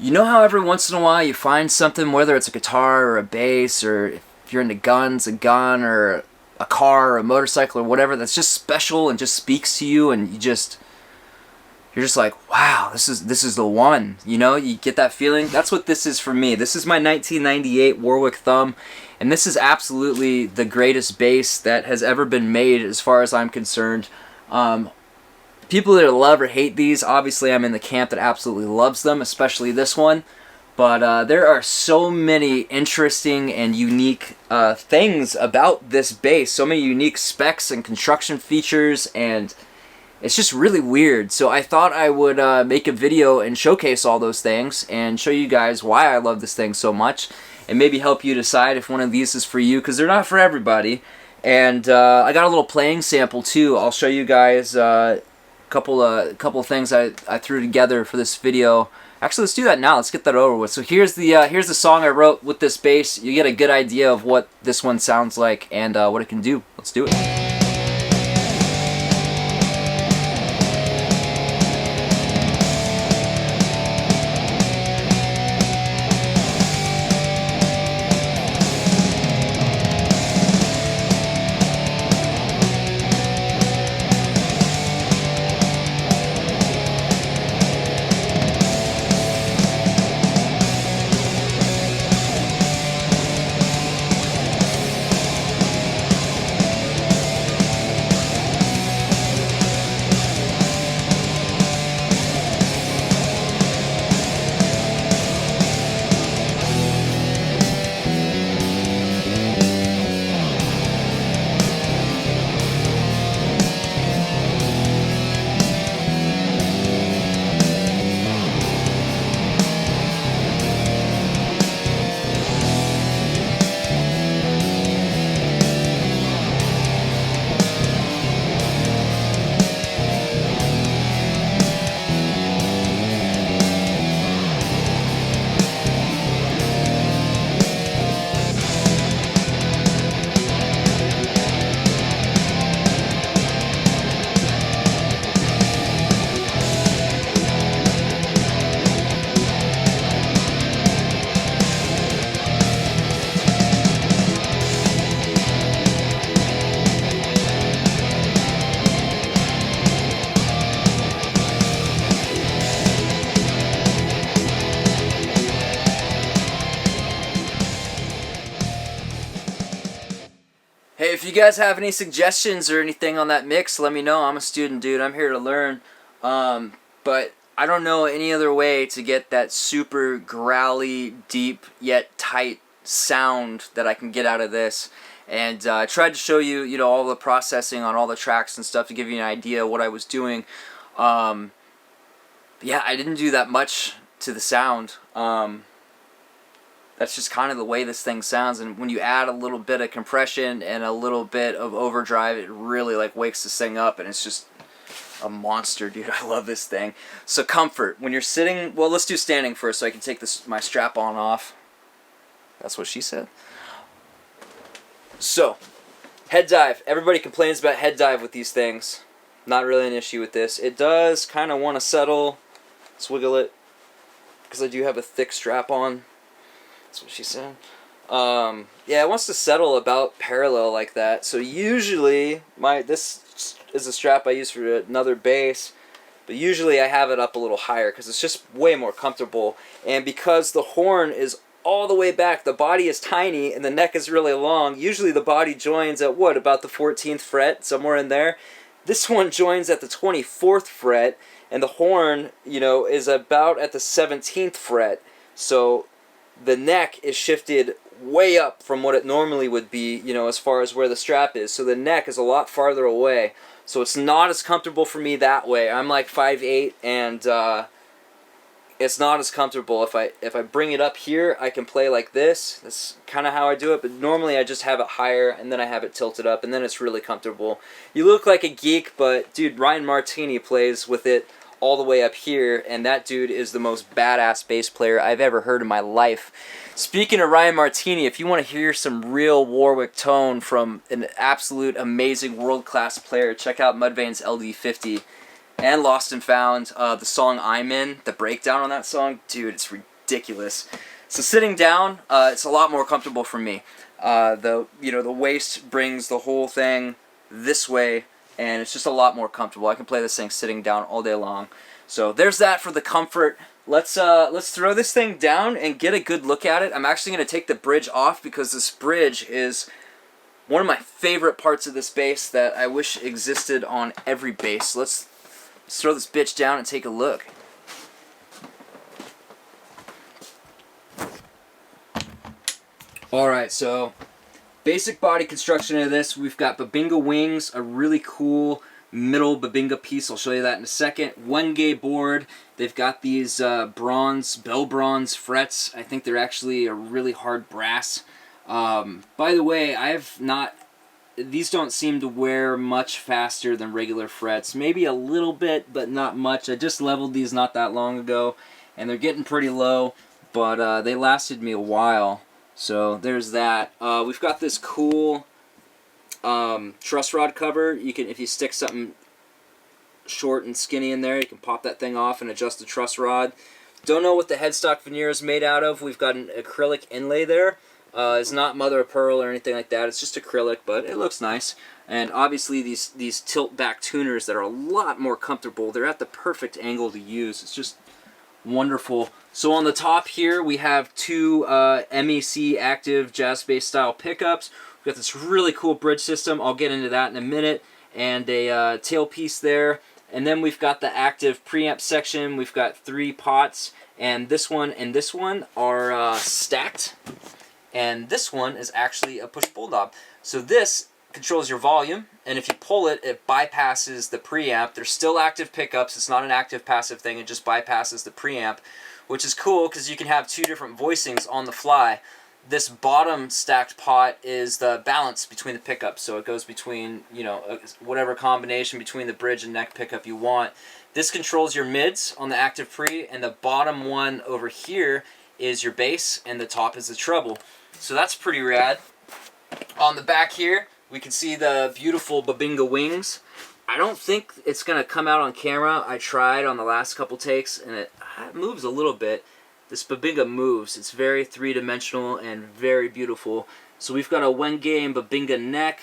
You know how every once in a while you find something, whether it's a guitar or a bass, or if you're into guns, a gun, or a car or a motorcycle or whatever, that's just special and just speaks to you, and you're just like, wow, this is the one. You know, you get that feeling. That's what this is for me. This is my 1998 Warwick Thumb, and this is absolutely the greatest bass that has ever been made as far as I'm concerned. People that love or hate these, obviously I'm in the camp that absolutely loves them, especially this one. But there are so many interesting and unique things about this bass, so many unique specs and construction features, and it's just really weird. So I thought I would make a video and showcase all those things and show you guys why I love this thing so much, and maybe help you decide if one of these is for you, because they're not for everybody. And I got a little playing sample too. I'll show you guys couple of things I threw together for this video. Actually, let's do that now. Let's get that over with. So here's the song I wrote with this bass. You get a good idea of what this one sounds like and what it can do. Let's do it. Hey, if you guys have any suggestions or anything on that mix, let me know. I'm a student, dude. I'm here to learn. But I don't know any other way to get that super growly, deep, yet tight sound that I can get out of this. And I tried to show you, all the processing on all the tracks and stuff to give you an idea of what I was doing. Yeah, I didn't do that much to the sound. That's just kind of the way this thing sounds, and when you add a little bit of compression and a little bit of overdrive, it really wakes this thing up, and it's just a monster, dude. I love this thing. So comfort, when you're sitting, well, let's do standing first so I can take my strap on off. That's what she said. So, head dive. Everybody complains about head dive with these things. Not really an issue with this. It does kind of want to settle, swiggle it, because I do have a thick strap on. That's what she said. Yeah, it wants to settle about parallel like that. So usually, this is a strap I use for another bass, but usually I have it up a little higher because it's just way more comfortable. And because the horn is all the way back, the body is tiny and the neck is really long. Usually the body joins at about the 14th fret, somewhere in there. This one joins at the 24th fret, and the horn, is about at the 17th fret. So the neck is shifted way up from what it normally would be, as far as where the strap is. So the neck is a lot farther away. So it's not as comfortable for me that way. I'm like 5'8", and it's not as comfortable. If I bring it up here, I can play like this. That's kind of how I do it. But normally I just have it higher, and then I have it tilted up, and then it's really comfortable. You look like a geek, but dude, Ryan Martini plays with it all the way up here, and that dude is the most badass bass player I've ever heard in my life. Speaking of Ryan Martini, if you want to hear some real Warwick tone from an absolute amazing world-class player, check out Mudvayne's LD50 and Lost and Found. The song I'm In, the breakdown on that song, dude, it's ridiculous. So sitting down, it's a lot more comfortable for me. The waist brings the whole thing this way, and it's just a lot more comfortable. I can play this thing sitting down all day long. So there's that for the comfort. Let's throw this thing down and get a good look at it. I'm actually going to take the bridge off because this bridge is one of my favorite parts of this bass that I wish existed on every bass. Let's throw this bitch down and take a look. Alright, so basic body construction of this, we've got Babinga wings, a really cool middle Babinga piece. I'll show you that in a second. 1-gay board. They've got these bell bronze frets. I think they're actually a really hard brass. By the way, these don't seem to wear much faster than regular frets. Maybe a little bit, but not much. I just leveled these not that long ago, and they're getting pretty low, but they lasted me a while. So there's that. We've got this cool truss rod cover. You can, if you stick something short and skinny in there, you can pop that thing off and adjust the truss rod. Don't know what the headstock veneer is made out of. We've got an acrylic inlay there. It's not mother of pearl or anything like that. It's just acrylic, but it looks nice. And obviously these tilt back tuners that are a lot more comfortable. They're at the perfect angle to use. It's just wonderful. So on the top here we have two MEC active jazz bass style pickups. We've got this really cool bridge system. I'll get into that in a minute. And a tailpiece there. And then we've got the active preamp section. We've got 3 pots. And this one are stacked. And this one is actually a push-pull knob. So this controls your volume, and if you pull it, it bypasses the preamp. There's still active pickups. It's not an active passive thing. It just bypasses the preamp, which is cool because you can have 2 different voicings on the fly. This bottom stacked pot is the balance between the pickups, so it goes between, you know, whatever combination between the bridge and neck pickup you want. This controls your mids on the active pre, and the bottom one over here is your bass, and the top is the treble. So that's pretty rad. On the back here, we can see the beautiful Babinga wings. I don't think it's going to come out on camera. I tried on the last couple takes, and it moves a little bit. This Babinga moves. It's very three-dimensional and very beautiful. So we've got a Wenge Babinga neck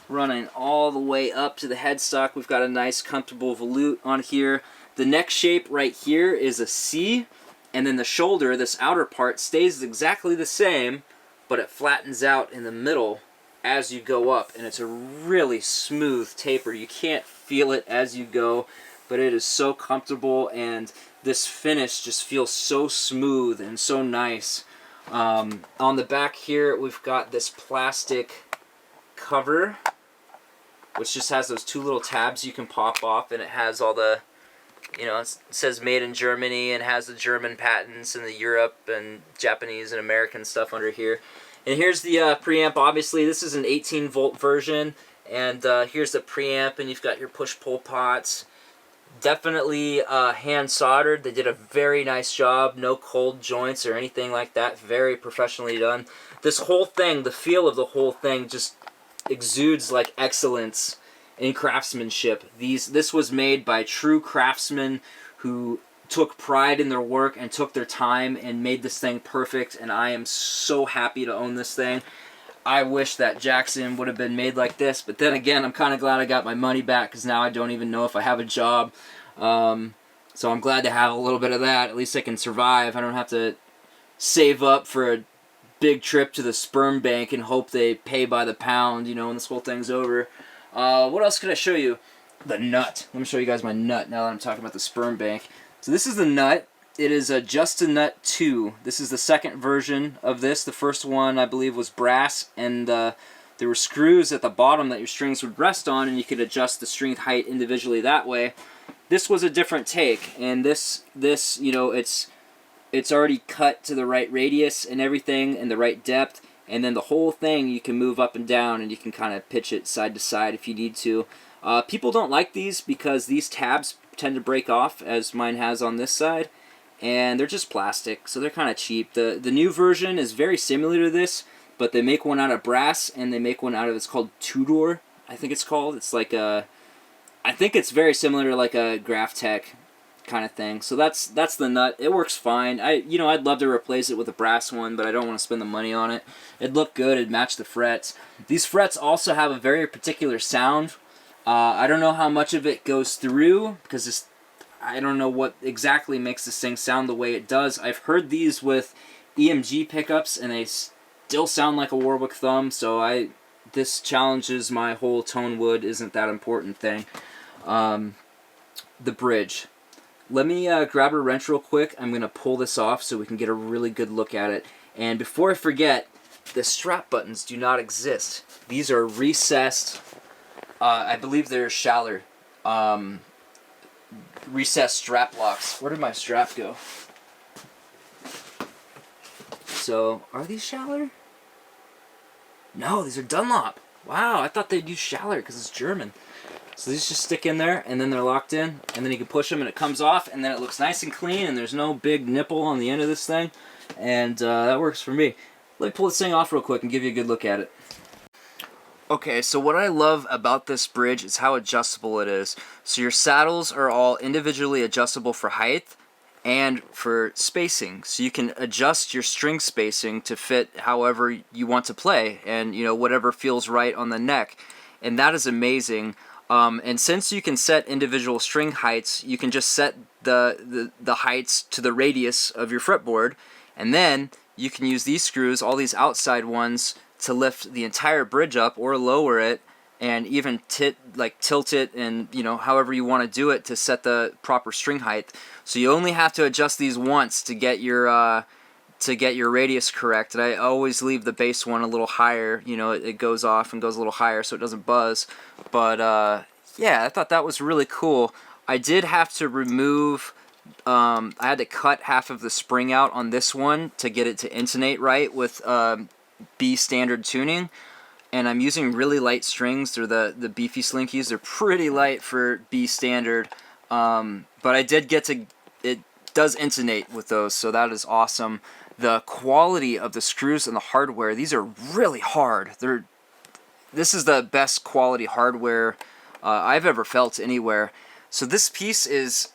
running all the way up to the headstock. We've got a nice, comfortable volute on here. The neck shape right here is a C, and then the shoulder, this outer part, stays exactly the same, but it flattens out in the middle as you go up, and it's a really smooth taper. You can't feel it as you go, but it is so comfortable, and this finish just feels so smooth and so nice. On the back here, we've got this plastic cover, which just has those 2 little tabs you can pop off, and it has all the, you know, it says made in Germany and has the German patents and the Europe and Japanese and American stuff under here. And here's the preamp. Obviously, this is an 18-volt version, and here's the preamp, and you've got your push-pull pots. Definitely hand soldered. They did a very nice job. No cold joints or anything like that. Very professionally done. This whole thing, the feel of the whole thing just exudes like excellence in craftsmanship. This was made by true craftsmen who took pride in their work and took their time and made this thing perfect, and I am so happy to own this thing. I wish that Jackson would have been made like this, but then again, I'm kind of glad I got my money back because now I don't even know if I have a job. So I'm glad to have a little bit of that. At least I can survive. I don't have to save up for a big trip to the sperm bank and hope they pay by the pound, you know, when this whole thing's over. What else could I show you? The nut. Let me show you guys my nut now that I'm talking about the sperm bank. So this is the nut. It is a Just a Nut 2. This is the second version of this. The first one, I believe, was brass, and there were screws at the bottom that your strings would rest on, and you could adjust the string height individually that way. This was a different take, and this you know, it's already cut to the right radius and everything, and the right depth, and then the whole thing you can move up and down, and you can kind of pitch it side to side if you need to. People don't like these because these tabs tend to break off, as mine has on this side, and they're just plastic, so they're kind of cheap. The new version is very similar to this, but they make one out of brass, and they make one out of, it's called Tudor, I think it's called. It's like a, I think it's very similar to like a Graphtec kind of thing. So that's the nut. It works fine. I'd love to replace it with a brass one, but I don't want to spend the money on it. It'd look good. It'd match the frets. These frets also have a very particular sound. I don't know how much of it goes through because I don't know what exactly makes this thing sound the way it does. I've heard these with EMG pickups, and they still sound like a Warwick thumb. So this challenges my whole tone wood isn't that important thing. The bridge. Let me grab a wrench real quick. I'm going to pull this off so we can get a really good look at it. And before I forget, the strap buttons do not exist. These are recessed. I believe they're Schaller. Recessed strap locks. Where did my strap go? So, are these Schaller? No, these are Dunlop. Wow, I thought they'd use Schaller because it's German. So these just stick in there, and then they're locked in, and then you can push them, and it comes off, and then it looks nice and clean, and there's no big nipple on the end of this thing, and that works for me. Let me pull this thing off real quick and give you a good look at it. Okay, so what I love about this bridge is how adjustable it is. So your saddles are all individually adjustable for height and for spacing. So you can adjust your string spacing to fit however you want to play, and whatever feels right on the neck, and that is amazing. And since you can set individual string heights, you can just set the heights to the radius of your fretboard, and then you can use these screws, all these outside ones, to lift the entire bridge up or lower it, and even tilt it, and however you want to do it to set the proper string height. So you only have to adjust these once to get your radius correct. And I always leave the base one a little higher. It goes off and goes a little higher so it doesn't buzz. But yeah, I thought that was really cool. I did have to remove, I had to cut half of the spring out on this one to get it to intonate right with B standard tuning. And I'm using really light strings. They're the beefy slinkies. They're pretty light for B standard. But I did get to, it does intonate with those, so that is awesome. The quality of the screws and the hardware, these are really hard. This is the best quality hardware I've ever felt anywhere. So this piece is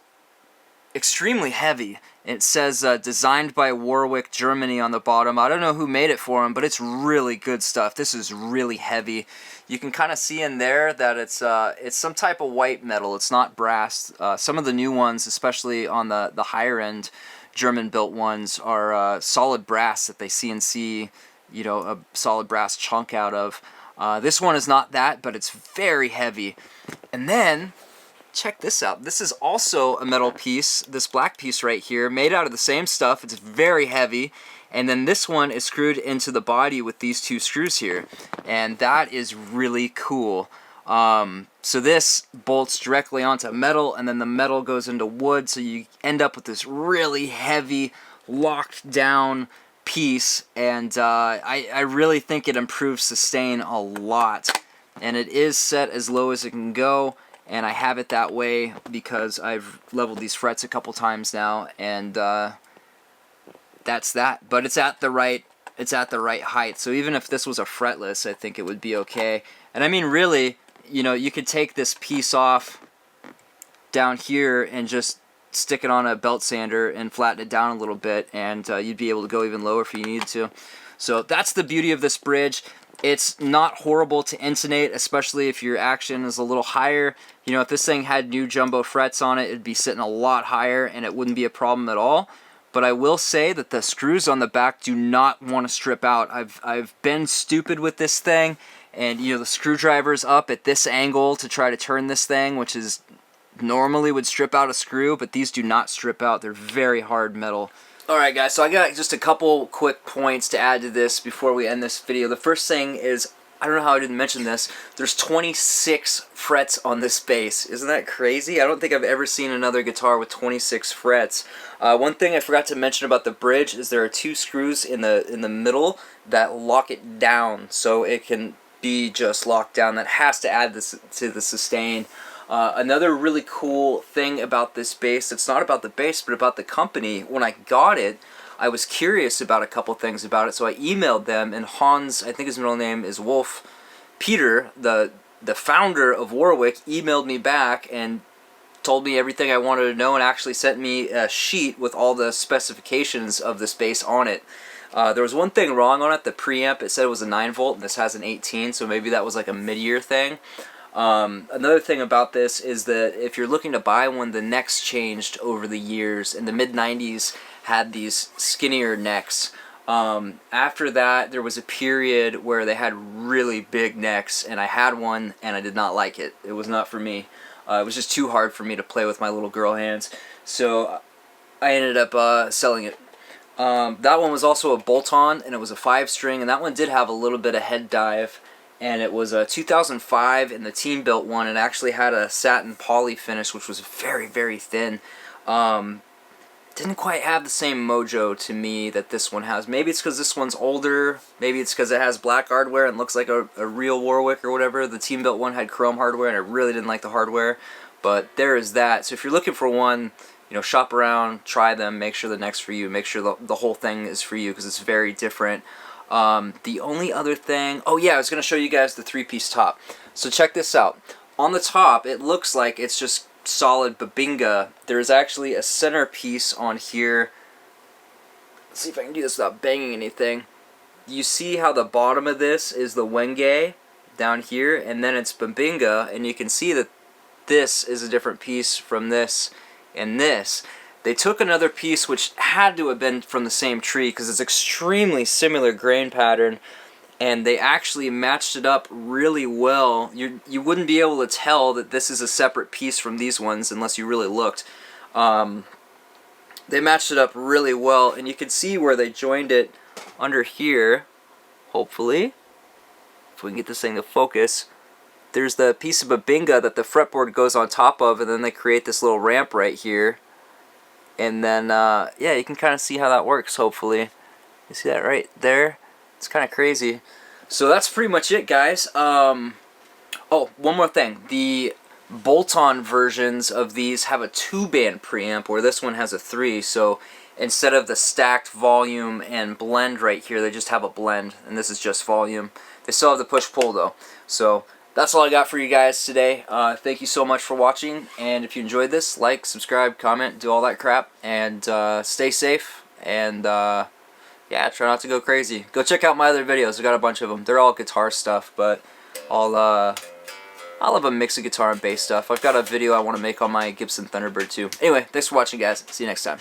extremely heavy. It says designed by Warwick, Germany on the bottom. I don't know who made it for them, but it's really good stuff. This is really heavy. You can kind of see in there that it's some type of white metal. It's not brass. Some of the new ones, especially on the higher end German-built ones, are solid brass that they CNC, a solid brass chunk out of. This one is not that, but it's very heavy. And then, check this out. This is also a metal piece, this black piece right here, made out of the same stuff. It's very heavy. And then this one is screwed into the body with these two screws here. And that is really cool. So this bolts directly onto metal, and then the metal goes into wood, so you end up with this really heavy, locked down piece. And I really think it improves sustain a lot. And it is set as low as it can go. And I have it that way because I've leveled these frets a couple times now, and that's that. But it's at the right height. So even if this was a fretless, I think it would be okay. And I mean, really, you could take this piece off down here and just stick it on a belt sander and flatten it down a little bit, and you'd be able to go even lower if you needed to. So that's the beauty of this bridge. It's not horrible to intonate, especially if your action is a little higher. If this thing had new jumbo frets on it, it'd be sitting a lot higher and it wouldn't be a problem at all. But I will say that the screws on the back do not want to strip out. I've been stupid with this thing, and the screwdriver's up at this angle to try to turn this thing, which is normally would strip out a screw, but these do not strip out. They're very hard metal. Alright guys, so I got just a couple quick points to add to this before we end this video. The first thing is, I don't know how I didn't mention this, there's 26 frets on this bass. Isn't that crazy? I don't think I've ever seen another guitar with 26 frets. One thing I forgot to mention about the bridge is there are two screws in the middle that lock it down, so it can be just locked down. That has to add this to the sustain. Another really cool thing about this bass, it's not about the bass, but about the company. When I got it, I was curious about a couple things about it, so I emailed them, and Hans, I think his middle name is Wolf, Peter, the founder of Warwick, emailed me back and told me everything I wanted to know and actually sent me a sheet with all the specifications of this bass on it. There was one thing wrong on it, the preamp. It said it was a 9 volt and this has an 18, so maybe that was like a mid-year thing. Another thing about this is that if you're looking to buy one, the necks changed over the years. In the mid-90s had these skinnier necks. After that, there was a period where they had really big necks, and I had one and I did not like it. It was not for me. It was just too hard for me to play with my little girl hands, so I ended up selling it. That one was also a bolt-on, and it was a 5-string, and that one did have a little bit of head dive, and it was a 2005, and the team built one. It actually had a satin poly finish, which was very, very thin. Didn't quite have the same mojo to me that this one has. Maybe it's because this one's older. Maybe it's because it has black hardware and looks like a real Warwick or whatever. The team built one had chrome hardware, and I really didn't like the hardware. But there is that. So if you're looking for one, you know, shop around, try them, make sure the neck's for you, make sure the whole thing is for you because it's very different. The only other thing, oh yeah, I was going to show you guys the 3-piece top. So check this out. On the top, it looks like it's just solid babinga. There's actually a center piece on here. Let's see if I can do this without banging anything. You see how the bottom of this is the wenge down here, and then it's babinga, and you can see that this is a different piece from this and this. They took another piece which had to have been from the same tree because it's extremely similar grain pattern, and they actually matched it up really well. You wouldn't be able to tell that this is a separate piece from these ones unless you really looked. They matched it up really well, and you can see where they joined it under here, hopefully. If we can get this thing to focus. There's the piece of babinga that the fretboard goes on top of, and then they create this little ramp right here. And then, yeah, you can kind of see how that works, hopefully. You see that right there? It's kind of crazy. So that's pretty much it, guys. Oh, one more thing. The bolt-on versions of these have a 2-band preamp, where this one has a 3. So instead of the stacked volume and blend right here, they just have a blend, and this is just volume. They still have the push-pull, though. So that's all I got for you guys today. Thank you so much for watching, and if you enjoyed this, like, subscribe, comment, do all that crap, and stay safe, and yeah, try not to go crazy. Go check out my other videos. I got a bunch of them. They're all guitar stuff, but I'll have a mix of guitar and bass stuff. I've got a video I want to make on my Gibson Thunderbird too. Anyway, thanks for watching, guys. See you next time.